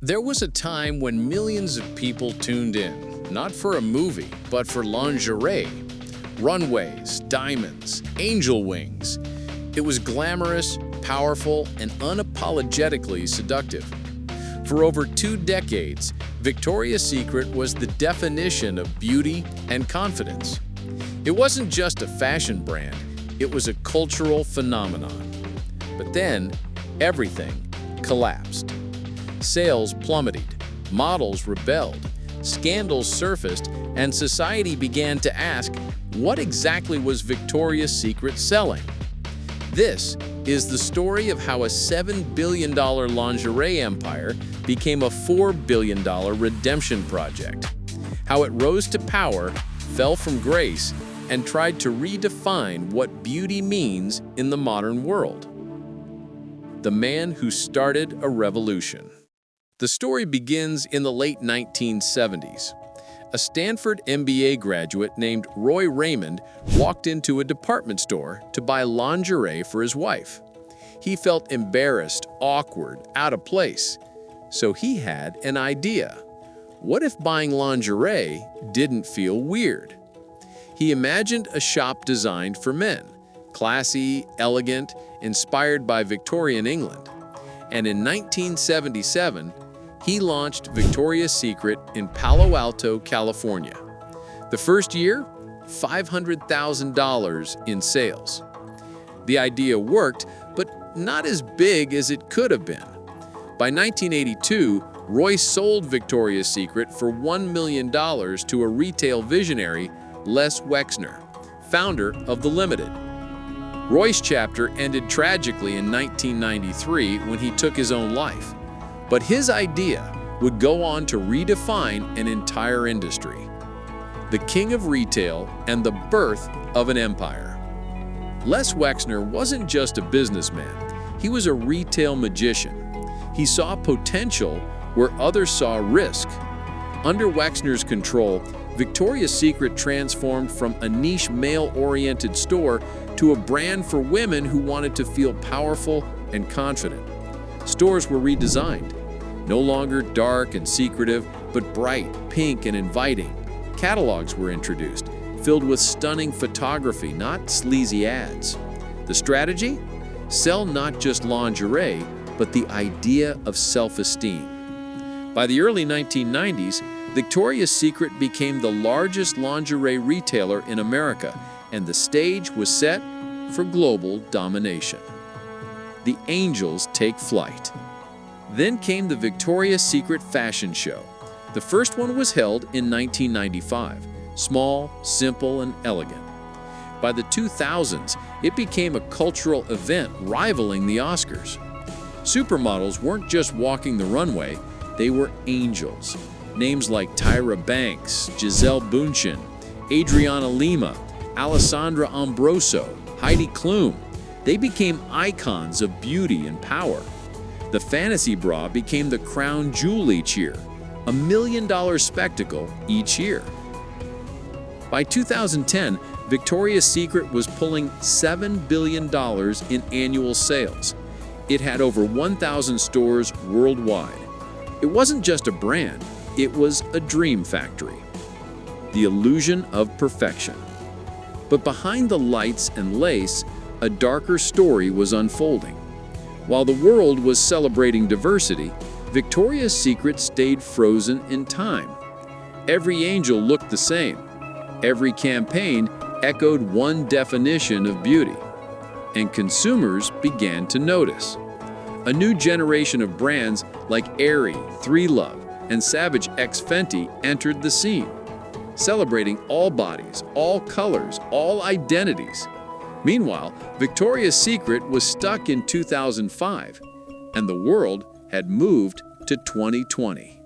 There was a time when millions of people tuned in, not for a movie, but for lingerie, runways, diamonds, angel wings. It was glamorous, powerful, and unapologetically seductive. For over 2 decades, Victoria's Secret was the definition of beauty and confidence. It wasn't just a fashion brand, it was a cultural phenomenon. But then, everything collapsed. Sales plummeted, models rebelled, scandals surfaced, and society began to ask, what exactly was Victoria's Secret selling? This is the story of how a $7 billion lingerie empire became a $4 billion redemption project. How it rose to power, fell from grace, and tried to redefine what beauty means in the modern world. The man who started a revolution. The story begins in the late 1970s. A Stanford MBA graduate named Roy Raymond walked into a department store to buy lingerie for his wife. He felt embarrassed, awkward, out of place. So he had an idea. What if buying lingerie didn't feel weird? He imagined a shop designed for men, classy, elegant, inspired by Victorian England. And in 1977, he launched Victoria's Secret in Palo Alto, California. The first year, $500,000 in sales. The idea worked, but not as big as it could have been. By 1982, Roy sold Victoria's Secret for $1 million to a retail visionary, Les Wexner, founder of The Limited. Roy's chapter ended tragically in 1993 when he took his own life. But his idea would go on to redefine an entire industry. The king of retail and the birth of an empire. Les Wexner wasn't just a businessman, he was a retail magician. He saw potential where others saw risk. Under Wexner's control, Victoria's Secret transformed from a niche male-oriented store to a brand for women who wanted to feel powerful and confident. Stores were redesigned. No longer dark and secretive, but bright, pink, and inviting. Catalogs were introduced, filled with stunning photography, not sleazy ads. The strategy? Sell not just lingerie, but the idea of self-esteem. By the early 1990s, Victoria's Secret became the largest lingerie retailer in America, and the stage was set for global domination. The angels take flight. Then came the Victoria's Secret fashion show. The first one was held in 1995, small, simple, and elegant. By the 2000s, it became a cultural event rivaling the Oscars. Supermodels weren't just walking the runway, they were angels. Names like Tyra Banks, Gisele Bündchen, Adriana Lima, Alessandra Ambrosio, Heidi Klum. They became icons of beauty and power. The fantasy bra became the crown jewel each year, $1 million spectacle each year. By 2010, Victoria's Secret was pulling $7 billion in annual sales. It had over 1,000 stores worldwide. It wasn't just a brand, it was a dream factory. The illusion of perfection. But behind the lights and lace, a darker story was unfolding. While the world was celebrating diversity, Victoria's Secret stayed frozen in time. Every angel looked the same. Every campaign echoed one definition of beauty. And consumers began to notice. A new generation of brands like Aerie, 3Love, and Savage X Fenty entered the scene, celebrating all bodies, all colors, all identities. Meanwhile, Victoria's Secret was stuck in 2005, and the world had moved to 2020.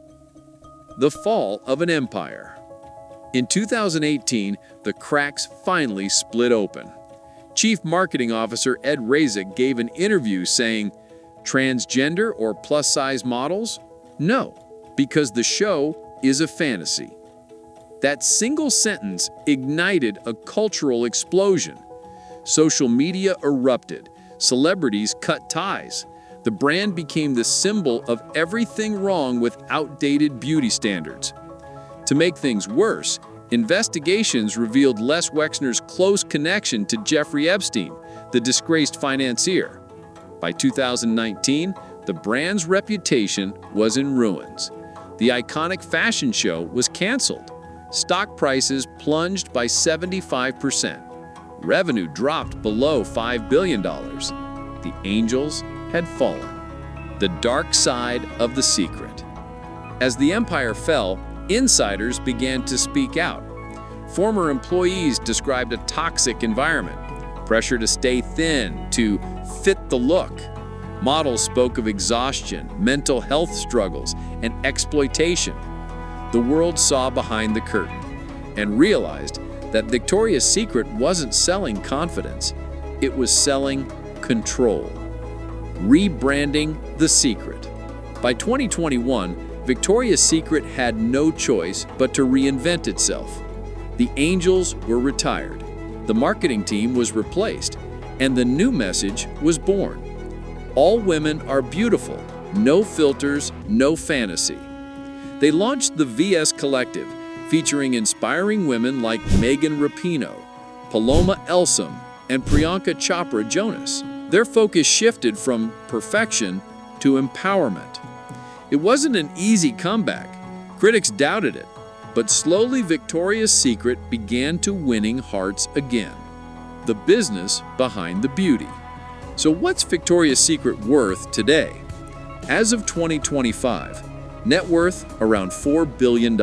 The fall of an empire. In 2018, the cracks finally split open. Chief Marketing Officer Ed Razek gave an interview saying, "Transgender or plus-size models? No, because the show is a fantasy." That single sentence ignited a cultural explosion. Social media erupted. Celebrities cut ties. The brand became the symbol of everything wrong with outdated beauty standards. To make things worse, investigations revealed Les Wexner's close connection to Jeffrey Epstein, the disgraced financier. By 2019, the brand's reputation was in ruins. The iconic fashion show was canceled. Stock prices plunged by 75%. Revenue dropped below $5 billion. The angels had fallen. The dark side of the secret. As the empire fell, insiders began to speak out. Former employees described a toxic environment, pressure to stay thin, to fit the look. Models spoke of exhaustion, mental health struggles, and exploitation. The world saw behind the curtain and realized that Victoria's Secret wasn't selling confidence, it was selling control. Rebranding the secret. By 2021, Victoria's Secret had no choice but to reinvent itself. The angels were retired, the marketing team was replaced, and the new message was born. All women are beautiful, no filters, no fantasy. They launched the VS Collective, featuring inspiring women like Megan Rapinoe, Paloma Elsom, and Priyanka Chopra Jonas. Their focus shifted from perfection to empowerment. It wasn't an easy comeback. Critics doubted it, but slowly Victoria's Secret began to winning hearts again. The business behind the beauty. So what's Victoria's Secret worth today? As of 2025, net worth around $4 billion.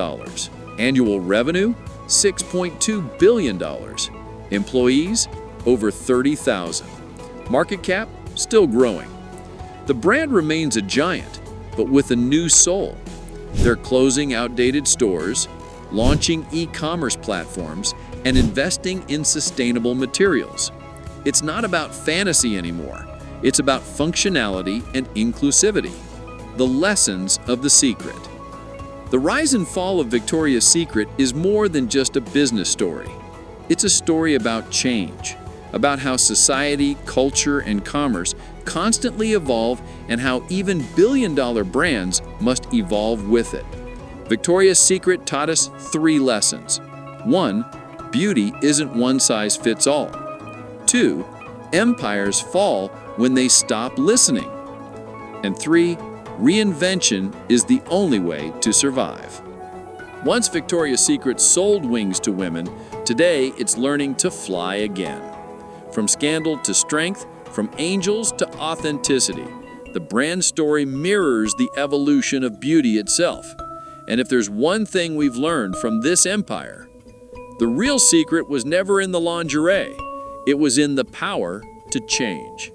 Annual revenue, $6.2 billion. Employees, over 30,000. Market cap, still growing. The brand remains a giant, but with a new soul. They're closing outdated stores, launching e-commerce platforms, and investing in sustainable materials. It's not about fantasy anymore. It's about functionality and inclusivity. The lessons of the secret. The rise and fall of Victoria's Secret is more than just a business story. It's a story about change, about how society, culture, and commerce constantly evolve and how even billion-dollar brands must evolve with it. Victoria's Secret taught us 3 lessons. 1, beauty isn't one size fits all. 2, empires fall when they stop listening. And 3, reinvention is the only way to survive. Once Victoria's Secret sold wings to women, today it's learning to fly again. From scandal to strength, from angels to authenticity, the brand story mirrors the evolution of beauty itself. And if there's one thing we've learned from this empire, the real secret was never in the lingerie. It was in the power to change.